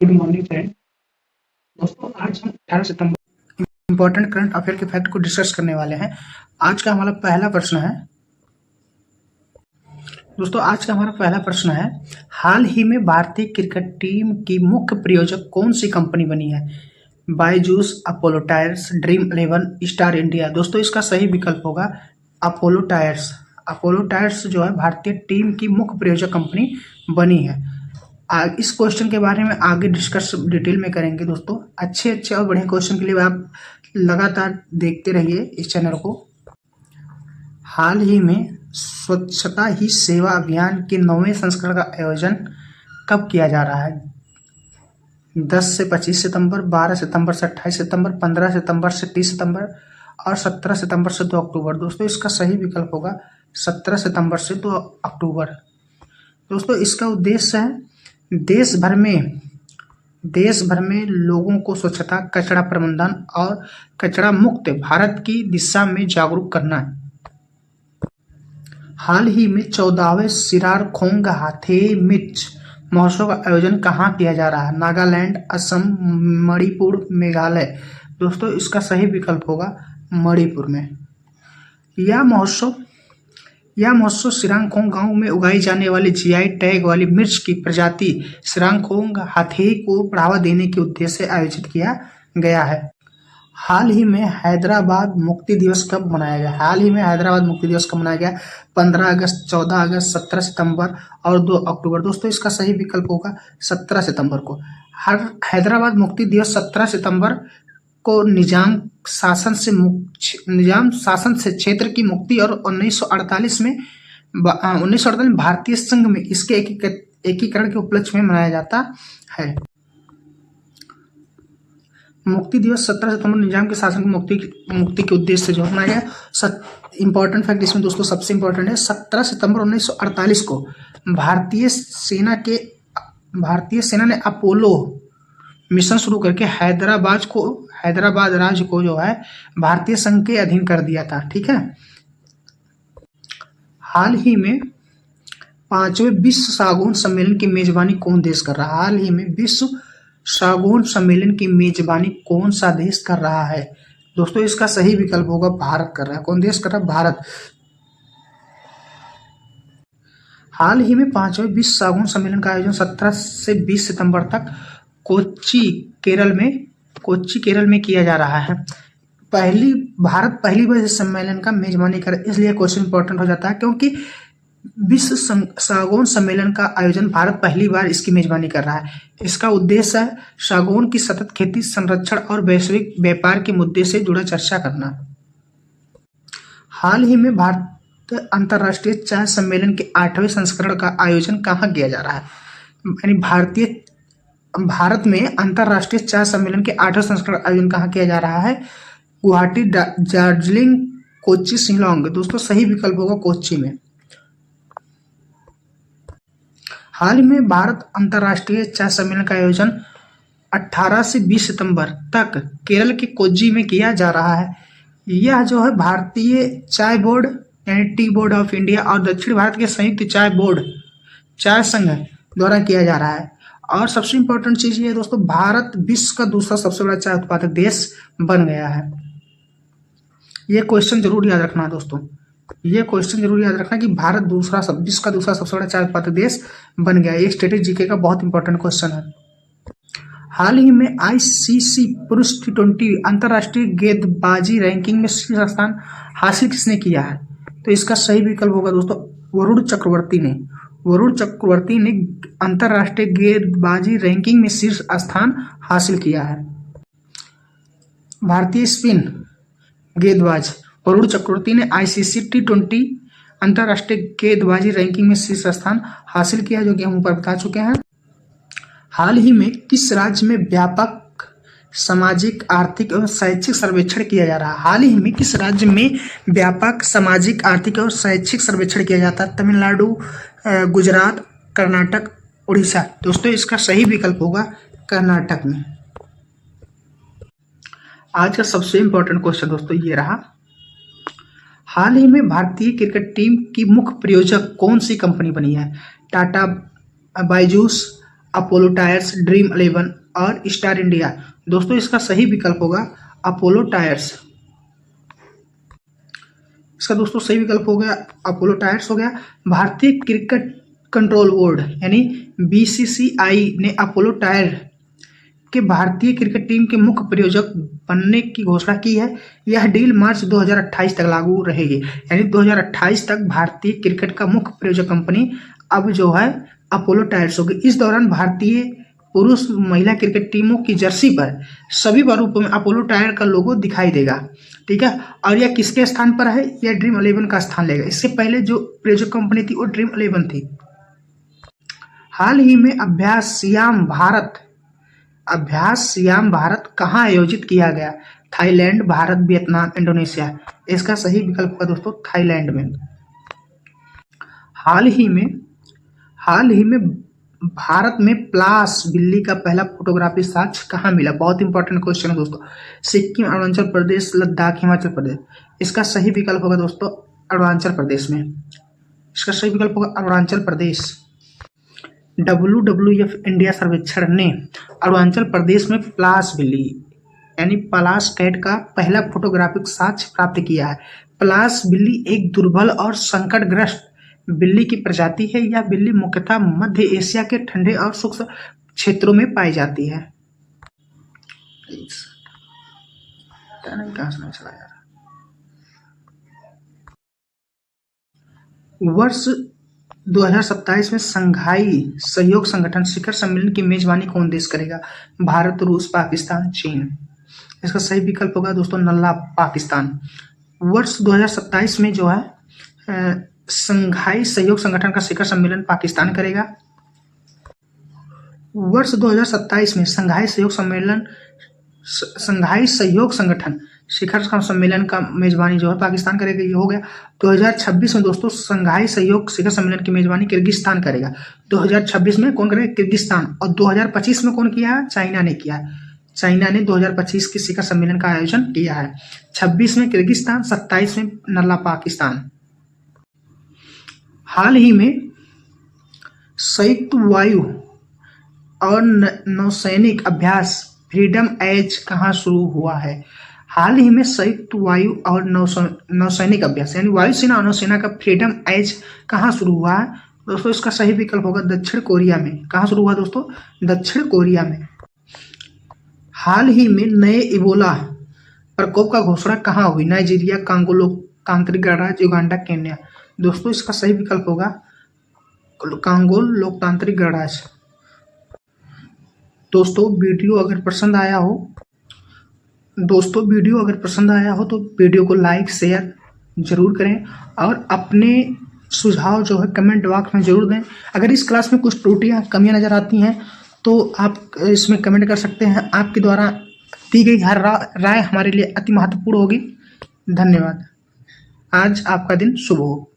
Good morning friend. दोस्तों आज हम 18 सितंबर इम्पोर्टेंट करंट अफेयर के फैक्ट को डिस्कस करने वाले हैं। आज का हमारा पहला प्रश्न है दोस्तों आज का हमारा पहला प्रश्न है, हाल ही में भारतीय क्रिकेट टीम की मुख्य प्रायोजक कौन सी कंपनी बनी है? Byju's, Apollo tyres, dream 11, star India. दोस्तों इसका सही विकल्प होगा अपोलो टायर्स। अपोलो टायर्स जो है भारतीय टीम की मुख्य प्रायोजक कंपनी बनी है। इस क्वेश्चन के बारे में आगे डिस्कस डिटेल में करेंगे दोस्तों। अच्छे और बढ़िया क्वेश्चन के लिए आप लगातार देखते रहिए इस चैनल को। हाल ही में स्वच्छता ही सेवा अभियान के 9वें संस्करण का आयोजन कब किया जा रहा है? 10 से 25 सितंबर, 12 सितंबर से 28 सितंबर, 15 सितंबर से 30 सितंबर और 17 सितंबर से 2 अक्टूबर। दोस्तों इसका सही विकल्प होगा 17 सितंबर से 2 अक्टूबर। दोस्तों इसका उद्देश्य है देश भर में लोगों को स्वच्छता, कचरा प्रबंधन और कचरा मुक्त भारत की दिशा में जागरूक करना है। हाल ही में 14वें सिरारखोंग हाथी मिर्च महोत्सव का आयोजन कहाँ किया जा रहा है? नागालैंड, असम, मणिपुर, मेघालय। दोस्तों इसका सही विकल्प होगा मणिपुर में। यह महोत्सव सिरांगखोंग गांव में उगाई जाने वाली जीआई टैग वाली मिर्च की प्रजाति सिरांगखोंग हाथी को बढ़ावा देने के उद्देश्य से आयोजित किया गया है। हाल ही में हैदराबाद मुक्ति दिवस कब मनाया गया? हाल ही में हैदराबाद मुक्ति दिवस कब मनाया गया? 15 अगस्त, 14 अगस्त, 17 सितंबर और 2 अक्टूबर। दोस्तों इसका सही विकल्प होगा 17 सितंबर को। हैदराबाद मुक्ति दिवस 17 सितंबर को निजाम शासन से क्षेत्र की मुक्ति और 1948 में भारतीय संघ में इसके एकीकरण के उपलक्ष्य में मनाया जाता है। मुक्ति दिवस 17 सितंबर निजाम के शासन की मुक्ति के उद्देश्य से जो मनाया गया। इंपॉर्टेंट फैक्ट इसमें दोस्तों सबसे इंपॉर्टेंट है, 17 सितंबर 1948 को भारतीय सेना ने अपोलो मिशन शुरू करके हैदराबाद राज्य को जो है भारतीय संघ के अधीन कर दिया था। ठीक है। हाल ही में 5वें विश्व सागौन सम्मेलन की मेजबानी कौन देश कर रहा है? हाल ही में विश्व सागौन सम्मेलन की मेजबानी कौन सा देश कर रहा है? दोस्तों इसका सही विकल्प होगा भारत कर रहा है। कौन देश कर रहा है? भारत। हाल ही में 5वें विश्व सागौन सम्मेलन का आयोजन 17 से 20 सितंबर तक कोच्चि केरल में किया जा रहा है। भारत पहली बार इस सम्मेलन का मेजबानी कर, इसलिए क्वेश्चन इंपॉर्टेंट हो जाता है क्योंकि विश्व सागौन सम्मेलन का आयोजन भारत पहली बार इसकी मेजबानी कर रहा है। इसका उद्देश्य है सागौन की सतत खेती, संरक्षण और वैश्विक व्यापार के मुद्दे से जुड़ा चर्चा करना। हाल ही में भारत अंतर्राष्ट्रीय चाय सम्मेलन के 8वें संस्करण का आयोजन कहाँ किया जा रहा है? यानी भारत में अंतर्राष्ट्रीय चाय सम्मेलन के 8वें संस्करण का आयोजन कहाँ किया जा रहा है? गुवाहाटी, दार्जिलिंग, कोच्चि, शिलोंग। दोस्तों सही विकल्प होगा कोच्चि में। हाल ही में भारत अंतर्राष्ट्रीय चाय सम्मेलन का आयोजन 18 से 20 सितंबर तक केरल के कोच्चि में किया जा रहा है। यह जो है भारतीय चाय बोर्ड यानी टी बोर्ड ऑफ इंडिया और दक्षिण भारत के संयुक्त चाय संघ द्वारा किया जा रहा है। और सबसे इंपॉर्टेंट चीज ये है दोस्तों, भारत विश्व का दूसरा सबसे बड़ा चाय उत्पादक देश बन गया है। ये क्वेश्चन जरूर याद रखना दोस्तों, ये क्वेश्चन जरूर याद रखना कि भारत विश्व का दूसरा सबसे बड़ा चाय उत्पादक देश बन गया है। एक स्टैटिक जीके का बहुत इंपॉर्टेंट क्वेश्चन है। हाल ही में आईसीसी पुरुष T20 अंतर्राष्ट्रीय गेंदबाजी रैंकिंग में शीर्ष स्थान हासिल किसने किया है? तो इसका सही विकल्प होगा दोस्तों वरुण चक्रवर्ती ने अंतर्राष्ट्रीय गेंदबाजी रैंकिंग में शीर्ष स्थान हासिल किया है। भारतीय स्पिन गेंदबाज वरुण चक्रवर्ती ने आईसीसी T20 अंतर्राष्ट्रीय गेंदबाजी रैंकिंग में शीर्ष स्थान हासिल किया, जो कि हम ऊपर बता चुके हैं। हाल ही में किस राज्य में व्यापक सामाजिक, आर्थिक एवं शैक्षिक सर्वेक्षण किया जा रहा है? हाल ही में किस राज्य में व्यापक सामाजिक, आर्थिक और शैक्षिक सर्वेक्षण किया जाता है? तमिलनाडु, गुजरात, कर्नाटक, उड़ीसा। दोस्तों इसका सही विकल्प होगा कर्नाटक में। आज का सबसे इंपॉर्टेंट क्वेश्चन दोस्तों ये रहा, हाल ही में भारतीय क्रिकेट टीम की मुख्य प्रायोजक कौन सी कंपनी बनी है? Tata, Byju's, Apollo tyres, dream 11 और स्टार इंडिया। दोस्तों इसका सही विकल्प होगा अपोलो टायर्स। इसका दोस्तों सही विकल्प हो गया अपोलो टायर्स हो गया। भारतीय क्रिकेट कंट्रोल बोर्ड यानी बीसीसीआई ने अपोलो टायर के भारतीय क्रिकेट टीम के मुख्य प्रायोजक बनने की घोषणा की है। यह डील मार्च 2028 तक लागू रहेगी, यानी 2028 तक भारतीय क्रिकेट का मुख्य प्रायोजक कंपनी अब जो है अपोलो टायर्स होगी। इस दौरान भारतीय पुरुष महिला क्रिकेट टीमों की जर्सी पर सभी रूपों में अपोलो टायर का लोगो दिखाई देगा। ठीक है, और यह किसके स्थान पर है? यह ड्रीम 11 का स्थान लेगा। इससे पहले जो प्रायोजक कंपनी थी वो ड्रीम 11 थी। हाल ही में अभ्यास याम भारत कहाँ आयोजित किया गया? Thailand, Bharat, Vietnam, Indonesia. इसका सही विकल्प होगा दोस्तों थाईलैंड में। हाल ही में भारत में प्लास बिल्ली का पहला फोटोग्राफी साक्ष्य कहाँ मिला? बहुत इंपॉर्टेंट क्वेश्चन है दोस्तों। सिक्किम, अरुणाचल प्रदेश, लद्दाख, हिमाचल प्रदेश। इसका सही विकल्प होगा दोस्तों अरुणाचल प्रदेश में। इसका सही विकल्प होगा अरुणाचल प्रदेश। WWF इंडिया सर्वेक्षण ने अरुणाचल प्रदेश में प्लास बिल्ली यानी पलास कैट का पहला फोटोग्राफिक साक्ष्य प्राप्त किया है। पलास बिल्ली एक दुर्बल और संकटग्रस्त बिल्ली की प्रजाति है। यह बिल्ली मुख्यतः मध्य एशिया के ठंडे और शुष्क क्षेत्रों में पाई जाती है। वर्ष 2027 में संघाई सहयोग संगठन शिखर सम्मेलन की मेजबानी कौन देश करेगा? भारत, रूस, पाकिस्तान, चीन। इसका सही विकल्प होगा दोस्तों नल्ला पाकिस्तान। वर्ष 2027 में जो है संघाई सहयोग संगठन का शिखर सम्मेलन पाकिस्तान करेगा। वर्ष 2027 में संघाई सहयोग संगठन शिखर सम्मेलन का मेजबानी जो है पाकिस्तान करेगा। ये हो गया। 2026 में दोस्तों संघाई सहयोग शिखर सम्मेलन की मेजबानी किर्गिस्तान करेगा। 2026 में कौन करेगा? किर्गिस्तान। और 2025 में कौन किया है? चाइना ने किया है। चाइना ने 2025 के शिखर सम्मेलन का आयोजन किया है। 26 में किर्गिस्तान, 27 में नल्ला पाकिस्तान। हाल ही में संयुक्त वायु और नौसैनिक अभ्यास फ्रीडम एज कहाँ शुरू हुआ है? हाल ही में संयुक्त वायु और नौसैनिक अभ्यास यानी वायुसेना और नौसेना का फ्रीडम एज कहाँ शुरू हुआ है? दोस्तों इसका सही विकल्प होगा दक्षिण कोरिया में। कहाँ शुरू हुआ दोस्तों? दक्षिण कोरिया में। हाल ही में नए इबोला प्रकोप का घोषणा कहाँ हुई? नाइजीरिया, कांगो लोकतांत्रिक गणराज्य, युगांडा, केन्या। दोस्तों इसका सही विकल्प होगा कांगो लोकतांत्रिक गणराज्य। दोस्तों वीडियो अगर पसंद आया हो तो वीडियो को लाइक शेयर जरूर करें और अपने सुझाव जो है कमेंट बॉक्स में जरूर दें। अगर इस क्लास में कुछ त्रुटियां कमियां नज़र आती हैं तो आप इसमें कमेंट कर सकते हैं। आपके द्वारा दी गई हर राय हमारे लिए अति महत्वपूर्ण होगी। धन्यवाद। आज आपका दिन शुभ हो।